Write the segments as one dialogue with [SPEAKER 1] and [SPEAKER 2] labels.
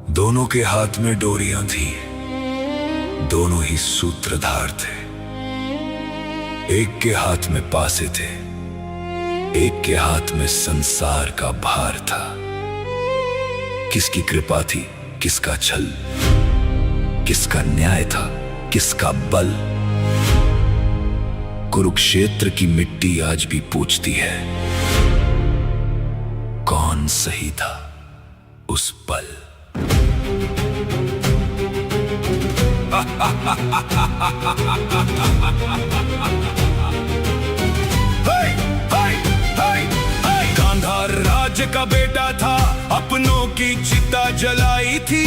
[SPEAKER 1] दोनों के हाथ में डोरियां थी, दोनों ही सूत्रधार थे। एक के हाथ में पासे थे, एक के हाथ में संसार का भार था। किसकी कृपा थी, किसका छल, किसका न्याय था, किसका बल। कुरुक्षेत्र की मिट्टी आज भी पूछती है, कौन सही था उस पल। गांधार राज्य का बेटा था, अपनों की चिता जलाई थी।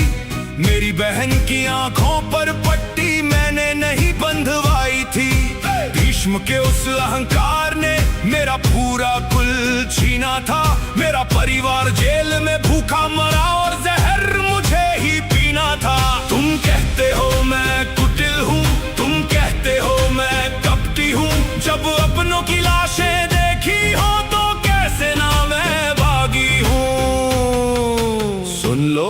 [SPEAKER 1] मेरी बहन की आंखों पर पट्टी मैंने नहीं बंधवाई थी। भीष्म के उस अहंकार ने मेरा पूरा कुल छीना था। मेरा परिवार जेल में भूखा मरा और जहर मुझे ही पीना था। तुम कहते हो मैं कुटिल हूँ, तुम कहते हो मैं कपटी हूँ। जब अपनों की लाशें देखी हो तो कैसे ना मैं भागी हूँ। सुन लो,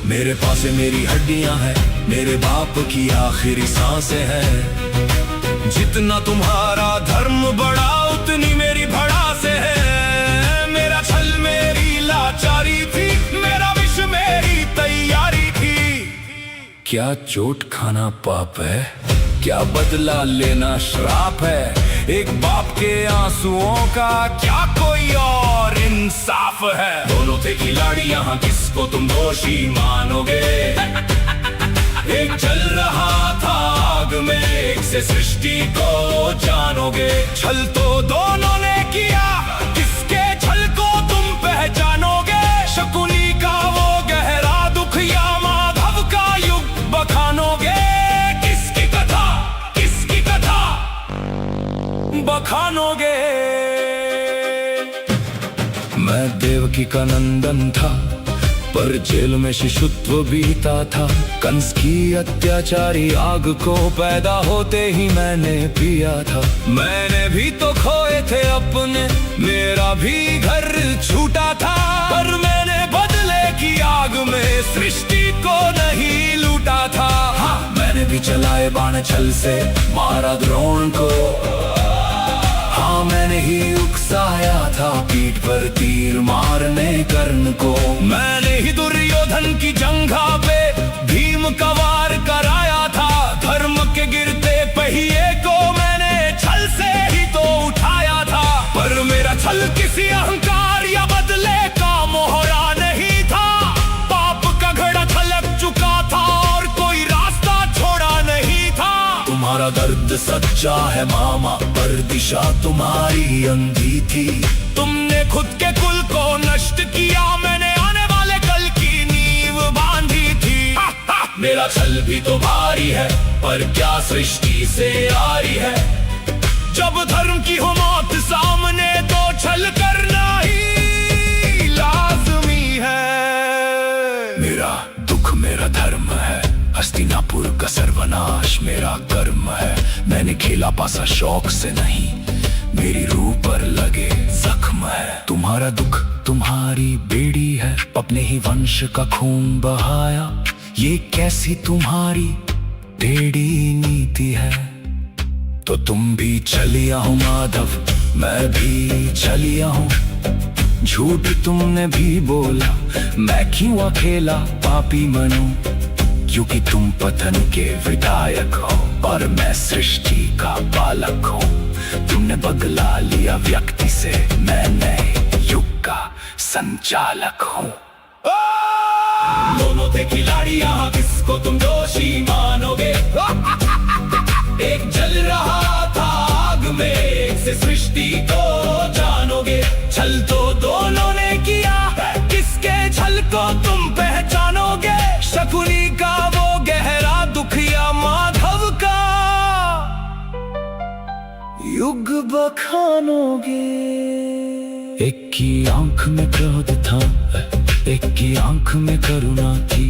[SPEAKER 1] मेरे पास मेरी हड्डियां हैं, मेरे बाप की आखिरी सांसें हैं। जितना तुम्हारा धर्म बड़ा उतनी मेरी भड़ासे है। मेरा छल मेरी लाचारी थी, मेरा विष मेरी तैयारी थी। क्या चोट खाना पाप है, क्या बदला लेना श्राप है। एक बाप के आंसुओं का क्या कोई और इंसाफ है। दोनों थे खिलाड़ी, यहाँ किसको तुम दोषी मानोगे। एक चल रहा था आग में, एक से सृष्टि को जानोगे। छल तो दोनों ने किया, किसके छल को तुम पहचानोगे। शकुनी का वो गहरा दुख या माधव का युग बखानोगे। किसकी कथा बखानोगे। मैं देवकी का नंदन था, पर जेल में शिशुत्व बीता था। कंस की अत्याचारी आग को पैदा होते ही मैंने पिया था। मैंने भी तो खोए थे अपने, मेरा भी घर छूटा था। पर मैंने बदले की आग में सृष्टि को नहीं लूटा था। हाँ, मैंने भी चलाए बाण छल से मारा द्रोण को। हाँ, मैंने ही उकसाया था पीठ पर तीर मारने कर्ण को। मैंने ही दुर्योधन की जंघा पे भीम का वार कराया था। धर्म के गिरते पहिए को मैंने छल से ही तो उठाया था। पर मेरा छल किसी अहंकार या बदले का मोहरा नहीं था। पाप का घड़ा छलक चुका था और कोई रास्ता छोड़ा नहीं था। तुम्हारा दर्द सच्चा है मामा, पर दिशा तुम्हारी अंधी थी। तुमने खुद के कुल को नष्ट किया, मैंने आने वाले कल की नींव बांधी थी। मेरा छल भी तो भारी है, पर क्या सृष्टि से यारी है। जब धर्म की हो मौत सामने तो छल करना ही लाजमी है। मेरा दुख मेरा धर्म है, हस्तिनापुर का सर्वनाश मेरा कर्म है। मैंने खेला पासा शौक से नहीं, मेरी रूह पर लगे जख्म है। तुम्हारा दुख तुम्हारी बेड़ी है, अपने ही वंश का खून बहाया। ये कैसी तुम्हारी टेढ़ी नीति है। तो तुम भी छलिया हो माधव, मैं भी छलिया हूँ। झूठ तुमने भी बोला, मैं क्यों अकेला पापी बनूं। क्योंकि तुम पतन के विधायक हो और मैं सृष्टि का बालक हूँ। तुमने बदला लिया व्यक्ति से, मैं नए युग का संचालक हूँ। दोनों थे खिलाड़ी, यहाँ किसको तुम दोषी मानोगे। एक जल रहा था आग में, एक से सृष्टि को जानोगे। छल तो दोनों ने किया, किसके छल को तुम पहचानोगे। शकुनी का वो गहरा दुख या माधव का युग बखानोगे। एक की आंख में क्रोध था, एक की आंख में करुणा थी।